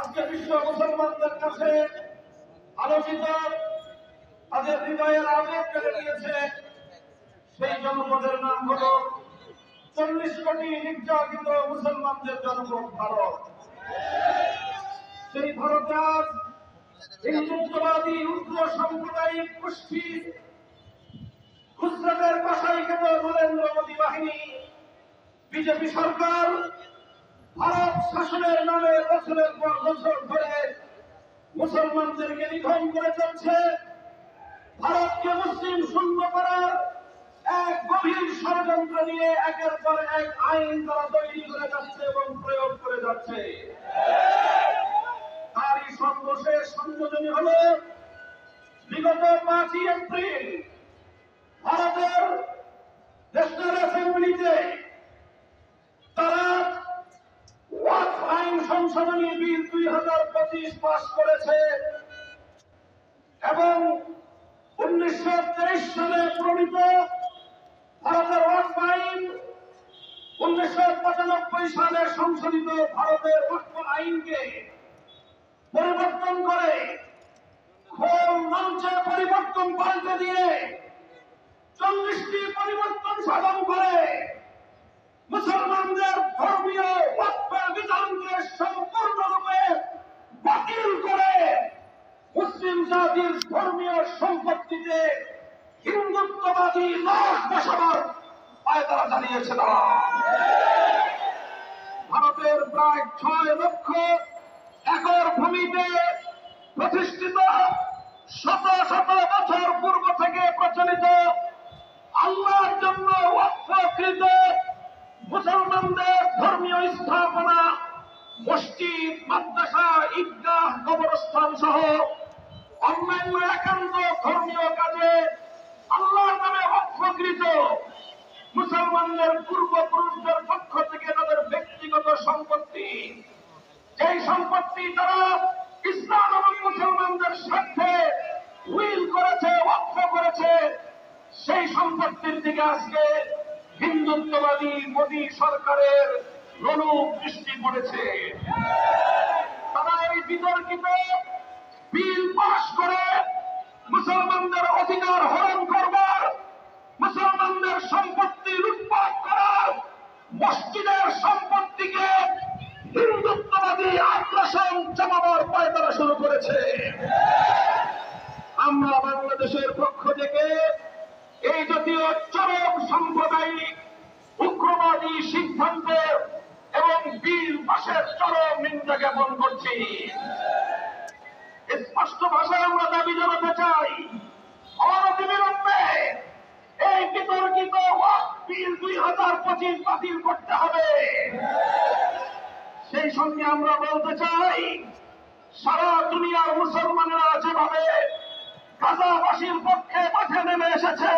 আজকে বিশ্ব মুসলমানদের কাছে আলোচিত, তাদের হৃদয়ের আবেগ কেড়ে নিয়েছে সেই জনপদের নাম হল 40 কোটি নির্যাতিত মুসলমানদের জনপদ ভারত। সেই ভারতে আজ হিন্দুত্ববাদী উগ্র সাম্প্রদায়িক গোষ্ঠী গুজরাটের কসাইখ্যাত নরেন্দ্র মোদী বাহিনী, বিজেপি সরকার ভারত শাসনের নামে বছরের পর বছর ধরে মুসলমানদেরকে নিধন করে চলছে। ভারতকে মুসলিম শূন্য করার এক গভীর ষড়যন্ত্র নিয়ে একের পর এক আইন তারা তৈরি করে যাচ্ছে এবং প্রয়োগ করে যাচ্ছে। তারই সর্বশেষ সংযোজনী হল বিগত 5ই এপ্রিল ভারতের ন্যাশনাল অ্যাসেম্বলিতে তারা ওয়াকফ আইন সংশোধনী বিল 2025 পাস করেছে এবং 1923 সালে প্রণীত ভারতের ওয়াকফ আইন 1995 সালে সংশোধিত ভারতের ওয়াকফ আইনকে পরিবর্তন করে খোল মঞ্চে পরিবর্তন পাল্টে দিয়ে 40টি পরিবর্তন সাধন করে মুসলমানদের ধর্মীয় ওয়াকফের বিধানকে সম্পূর্ণরূপে বাতিল করে মুসলিম জাতির ধর্মীয় সম্পত্তিতে হিন্দুত্ববাদী লাশ বসাবার পায়তারা জানিয়েছে তারা। ভারতের প্রায় 6 লক্ষ একর ভূমিতে প্রতিষ্ঠিত শত শত বছর পূর্ব থেকে প্রচলিত আল্লাহর জন্য ওয়াকফকৃত মুসলমানদের ধর্মীয় স্থাপনা, মসজিদ, মাদ্রাসা, ঈদগাহ, কবরস্থান সহ অন্যান্য একান্ত ধর্মীয় কাজে আল্লাহর নামে ওয়াকফকৃত মুসলমানদের পূর্বপুরুষদের পক্ষ থেকে তাদের ব্যক্তিগত সম্পত্তি, এই সম্পত্তি তারা ইসলাম এবং মুসলমানদের স্বার্থে উইল করেছে, ওয়াকফ করেছে, সেই সম্পত্তির দিকে আজকে হিন্দুত্ববাদী মোদী সরকারের লোলুপ দৃষ্টি পড়েছে। তারা এই বিতর্কিত বিল পাশ করে মুসলমানদের অধিকার হরণ করবার, মুসলমানদের সম্পত্তি লুটপাট করার, মসজিদের সম্পত্তিকে হিন্দুত্ববাদী আগ্রাসন জমাবার পায়তারা শুরু করেছে। আমরা বাংলাদেশের পক্ষ থেকে এই জাতীয় চরম সাম্প্রদায়িক উগ্রবাদী সিদ্ধান্তের এবং বিল পাশের চরম নিন্দা জ্ঞাপন করছি। স্পষ্ট ভাষায় আমরা দাবি জানাতে চাই, অনতিবিলম্বে এই বিতর্কিত ওয়াকফ বিল 2025 বাতিল করতে হবে। সেই সঙ্গে আমরা বলতে চাই, সারা দুনিয়ার মুসলমানেরা যেভাবে গাজাবাসীর পক্ষে মাঠে নেমে এসেছে,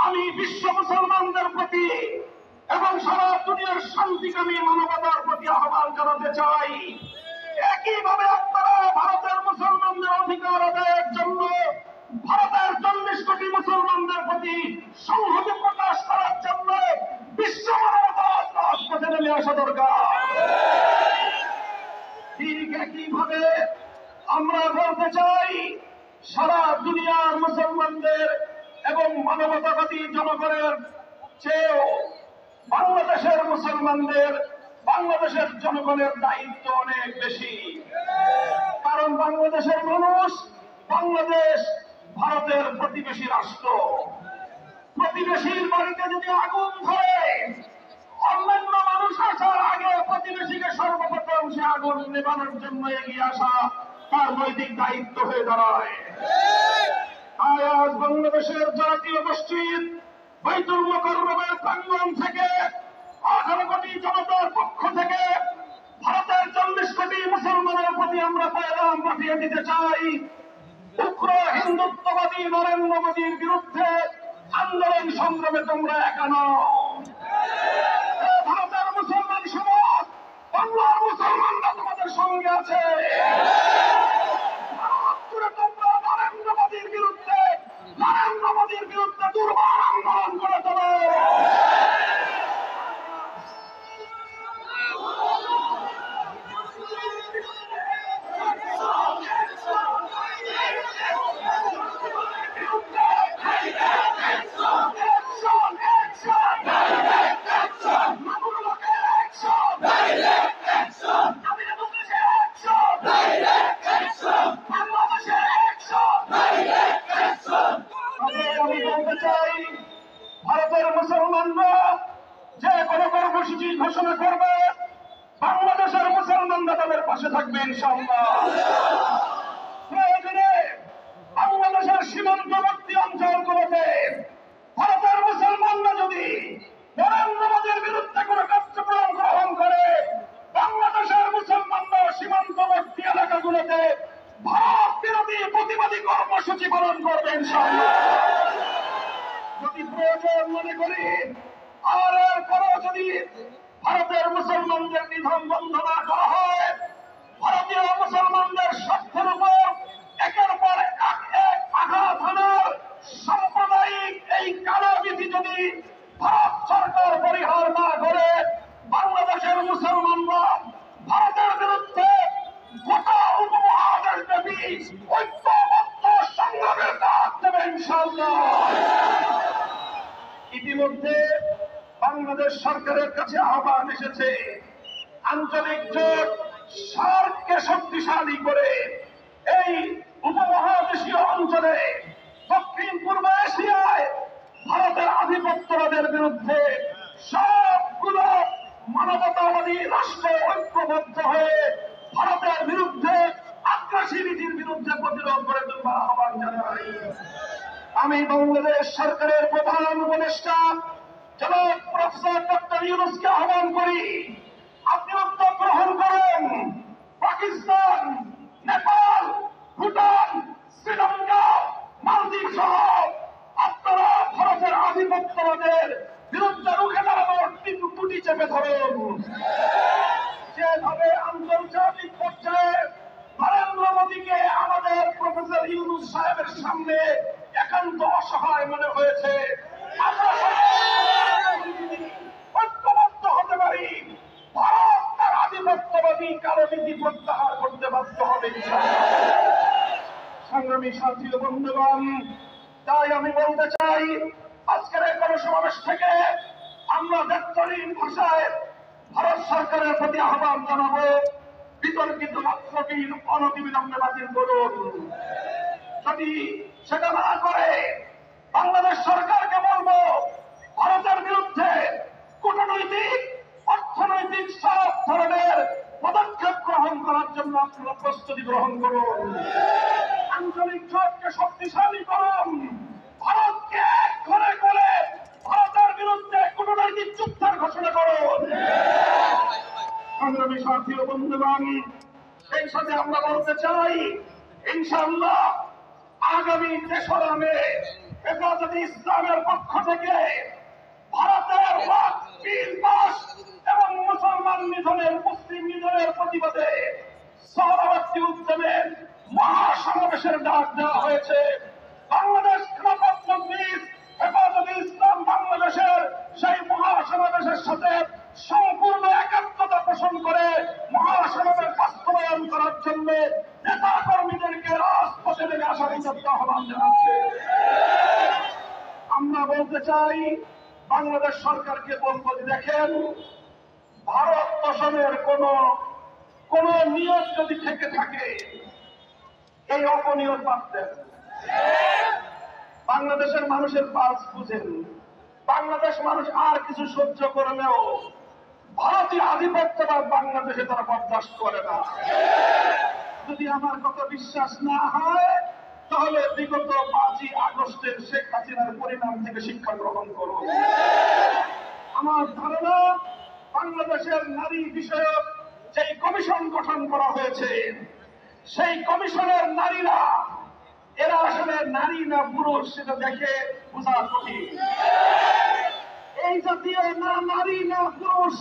আমি বিশ্ব মুসলমানদের প্রতি এবং সারা দুনিয়ার শান্তিকামী মানবতার প্রতি আহ্বান জানাতে চাই, একইভাবে আপনারা ভারতের মুসলমানদের অধিকার আদায়ের জন্য ভারতের 40 কোটি মুসলমানদের প্রতি সংহতি প্রকাশ করার জন্য বিশ্ব মানবতার রাজপথে নেমে আসা দরকার। ঠিক একইভাবে আমরা বলতে চাই, সারা দুনিয়ার মুসলমানদের এবং মানবতাবাদী জনগণের চেয়েও বাংলাদেশের মুসলমানদের, বাংলাদেশের জনগণের দায়িত্ব অনেক বেশি। কারণ বাংলাদেশের মানুষ, বাংলাদেশ ভারতের প্রতিবেশী রাষ্ট্র। প্রতিবেশীর বাড়িতে যদি আগুন ধরে, অন্যান্য মানুষ আসার আগে প্রতিবেশীকে সর্বপ্রথম সে আগুন নেভানোর জন্য এগিয়ে আসা তার নৈতিক দায়িত্ব হয়ে দাঁড়ায়। আজ বাংলাদেশের জাতীয় মসজিদ বাইতুল মুকাররমের প্রাঙ্গণ থেকে 18 কোটি জনতার পক্ষ থেকে ভারতের 40 কোটি মুসলমানের প্রতি আমরা পেগাম পাঠিয়ে দিতে চাই, উগ্র হিন্দুত্ববাদী নরেন্দ্র মোদীর বিরুদ্ধে আন্দোলন সংগ্রামে তোমরা একা নও। ভারতের মুসলমান সমাজ, বাংলার মুসলমানরা তোমাদের সঙ্গে আছে। তোমরা নরেন্দ্র মোদীর বিরুদ্ধে দুর্বার আন্দোলন করে তোলো। কর্মসূচি ঘোষণা করবে, বাংলাদেশের মুসলমানরা তাদের পাশে থাকবে ইনশাআল্লাহ। প্রয়োজনে বাংলাদেশের সীমান্তবর্তী অঞ্চলগুলোতে ভারতের মুসলমানরা যদি নরেন্দ্র মোদীর বিরুদ্ধে কোনো কার্যক্রম গ্রহণ করে, বাংলাদেশের মুসলমানরা সীমান্তবর্তী এলাকাগুলোতে ভারত বিরোধী প্রতিবাদী কর্মসূচি পালন করবে ইনশাআল্লাহ। যদি প্রয়োজন মনে করি আর এরপরও যদি ভারতের মুসলমানদের নিধন বন্ধ না করা হয়, ভারতীয় মুসলমানদের স্বার্থের উপর একের পর এক আঘাত হানার সাম্প্রদায়িক এই কালোনীতি যদি ভারত সরকার পরিহার না করে, বাংলাদেশের মুসলমানরা ভারতের বিরুদ্ধে গোটা উপমহাদেশব্যাপী ঐক্যবদ্ধ সংগ্রামের ডাক দেবে ইনশাআল্লাহ। ইতিমধ্যে বাংলাদেশ সরকারের কাছে আহ্বান এসেছে, আঞ্চলিক জোট সার্ককে শক্তিশালী করে এই উপমহাদেশীয় অঞ্চলে দক্ষিণ পূর্ব এশিয়ায় ভারতের আধিপত্যবাদের বিরুদ্ধে সবগুলো মানবতাবাদী রাষ্ট্র ঐক্যবদ্ধ হয়ে ভারতের বিরুদ্ধে আগ্রাসী নীতির বিরুদ্ধে প্রতিরোধ করে তুলবার আহ্বান জানাই। আমি বাংলাদেশ সরকারের প্রধান উপদেষ্টা জনাব প্রফেসর ডক্টর ইউনূসকে আহ্বান করি, আপনি উদ্যোগ গ্রহণ করেন। পাকিস্তান, নেপাল, ভুটান, শ্রীলঙ্কা, মালদ্বীপ সহ আপনারা ভারতের আধিপত্যবাদের বিরুদ্ধে রুখে দাঁড়ানোর টুটি চেপে ধরুন। যেভাবে আন্তর্জাতিক পর্যায়ে নরেন্দ্র মোদীকে আমাদের প্রফেসর ইউনূস সাহেবের সামনে একান্ত অসহায় মনে হয়েছে, আমরা ঐক্যবদ্ধ হতে পারি, ভারত তার আধিপত্যবাদী কালো নীতি প্রত্যাহার করতে বাধ্য হবে ইনশাআল্লাহ। সংগ্রামী সাথী ও বন্ধুগণ, তাই আমি বলতে চাই, আজকের এই গণসমাবেশ থেকে আমরা দায়িত্বহীন ভাষায় ভারত সরকারের প্রতি আহ্বান জানাবো, বিতর্কিত মাত্রবিল অনতিবিলম্বে বাতিল করুন। যদি সেটা না করে, বাংলাদেশ সরকারকে বলবো ভারতের বিরুদ্ধে কূটনৈতিক, অর্থনৈতিক সব ধরনের পদক্ষেপ গ্রহণ করার জন্য আপনারা প্রস্তুতি গ্রহণ করুন। আঞ্চলিক জোটকে শক্তিশালী করুন, ভারতকে এক ঘরে করে ভারতের বিরুদ্ধে কূটনৈতিক যুদ্ধের ঘোষণা করুন। সংগ্রামী সাথী ও বন্ধুগণ, এই সাথে আমরা বলতে চাই, ইনশাআল্লাহ আগামী 3রা মে হেফাজতে ইসলামের পক্ষ থেকে ভারতের ওয়াকফ বিল পাস এবং মুসলমান নিধনের, মুসলিম নিধনের প্রতিবাদে সহরাবর্তী উদ্যমের মহাসমাবেশের ডাক দেওয়া হয়েছে। বাংলাদেশ খেলাফত মজলিস হেফাজতে ইসলাম বাংলাদেশের সেই মহাসমাবেশের সাথে সম্পূর্ণ একাত্মতা পোষণ করে মহাসমাবেশ বাস্তবায়ন করার জন্য নেতা কর্মীদেরকে রাজপথে নেমে আসার আহ্বান জানাচ্ছে। আমরা বলতে চাই, বাংলাদেশ সরকারকে বলবো, দেখেন, ভারত তোষণের কোন নিয়ত যদি থেকে থাকে, এই অপনিয়ত বাদ দেন। বাংলাদেশের মানুষের পালস বুঝেন। বাংলাদেশ মানুষ আর কিছু সহ্য করলেও ভারতীয় আধিপত্যবাদ বাংলাদেশে তারা বরদাস্ত করে না। যদি আমার কথা বিশ্বাস না হয়, তাহলে বিগত 5ই আগস্টের শেখ হাসিনার পরিণাম থেকে শিক্ষা গ্রহণ করুন। আমার ধারণা, বাংলাদেশের নারী বিষয়ক যে কমিশন গঠন করা হয়েছে, সেই কমিশনের নারীরা, এরা আসলে নারী না পুরুষ সেটা দেখে বোঝা কঠিন। এই জাতীয় না নারী না পুরুষ,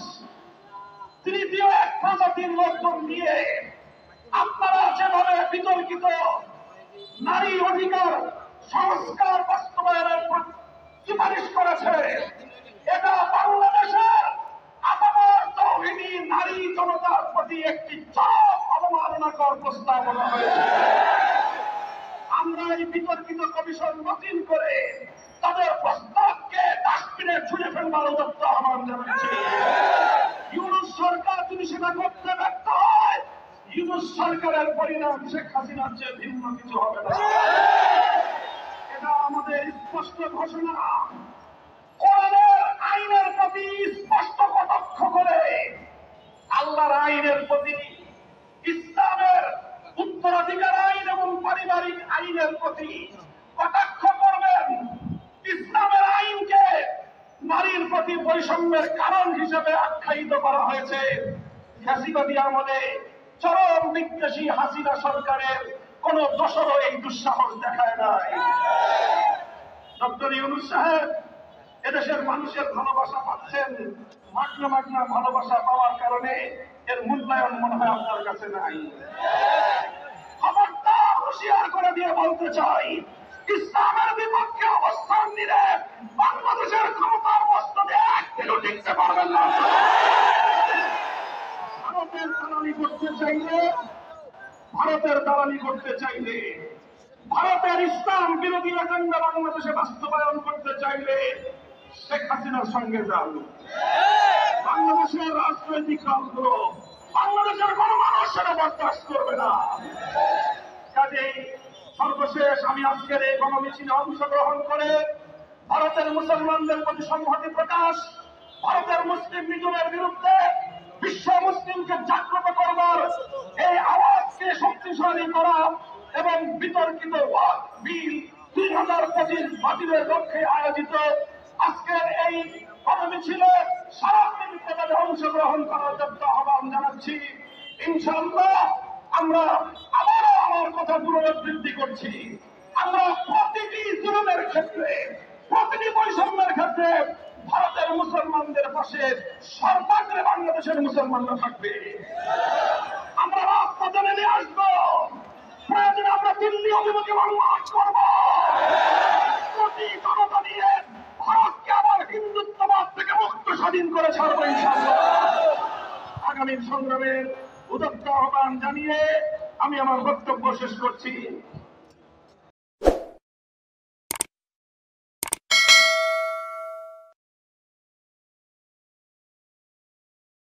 তৃতীয় এক প্রজাতির লোকজন নিয়ে আপনারা যেভাবে বিতর্কিত নারী অধিকার সংস্কার বাস্তবায়নের সুপারিশ করেছে, এটা বাংলাদেশের আপামর তৌহিদি নারী জনতার প্রতি একটি চাপ অবমাননাকর প্রস্তাবনা হয়েছে। আমরা এই বিতর্কিত কমিশন গঠন করে তাদের প্রস্তাবকে ডাস্টবিনে ছুঁড়ে ফেলবার উদ্যত আহ্বান জানাচ্ছি। ইউনূস সরকার যদি সেটা করতে ব্যর্থ হয়, ইউনূস সরকারের পরিণাম শেখ হাসিনার চেয়ে ভিন্ন কিছু হবে না। এটা আমাদের স্পষ্ট ঘোষণা। কোরআনের আইনের প্রতি স্পষ্ট কটাক্ষ করে আল্লাহর আইনের প্রতি, ইসলামের উত্তরাধিকার আইন এবং পারিবারিক আইনের প্রতি কটাক্ষ করবেন। ইসলামের আইনকে নারীর প্রতি বৈষম্যের কারণ হিসেবে আখ্যায়িত করা হয়েছে। ফ্যাসিবাদী আমলে চরম বিদ্বেষী হাসিনা সরকারের কোন দোষরও এই দুঃসাহস দেখায় নাই। ডক্টর ইউনূস সাহেব এদেশের মানুষের ভালোবাসা পাচ্ছেন, মাগনা মাগনা ভালোবাসা পাওয়ার কারণে এর মূল্যায়ন মনে হয় আপনার কাছে নাই। খবরদার হুঁশিয়ার করে দিয়ে বলতে চাই, ইসলামের বিপক্ষে অবস্থান নিলে বাংলাদেশের ক্ষমতার মস্তদে একদিনও টিকতে পারবেন না। ভারতের দালালি করতে চাইলে, ভারতের ইসলাম বিরোধী এজেন্ডা বাংলাদেশে বাস্তবায়ন করতে চাইলে শেখ হাসিনার সঙ্গে যান। বাংলাদেশের রাজনৈতিক দলগুলো, বাংলাদেশের কোন মানুষ সেটা বরদাস্ত করবে না। কাজেই সর্বশেষ আমি আজকের এই গণমিছিলে অংশগ্রহণ করে ভারতের মুসলমানদের প্রতি সংহতি প্রকাশ, ভারতের মুসলিম বিজয়ের বিরুদ্ধে বিশ্ব মুসলিমকে জাগ্রত করবার এই আওয়াজকে শক্তিশালী করা এবং বিতর্কিত ওয়াকফ বিল 2025 বাতিলের লক্ষ্যে আয়োজিত আজকের এই গণমিছিলে সারাদিন প্রচারে অংশগ্রহণ করার জন্য আহ্বান জানাচ্ছি। ইনশাআল্লাহ আমরা আবারও আমার কথা পুনরাবৃত্তি করছি, আমরা প্রতিটি জুলুমের ক্ষেত্রে, প্রতিটি বৈষম্যের ক্ষেত্রে ভারতের মুসলমানদের পাশে সর্বাগ্রে বাংলাদেশের মুসলমানরা থাকবে। আমরা রাজপথে নেমে আসবো, প্রয়োজনে আমরা দিল্লি অভিমুখী মার্চ করব। কোটি জনতা নিয়ে ভারতকে আবার হিন্দুত্ববাদ থেকে মুক্ত স্বাধীন করে ছাড়বো ইনশাআল্লাহ। আগামীর সংগ্রামের উদাত্ত আহ্বান জানিয়ে আমি আমার বক্তব্য শেষ করছি।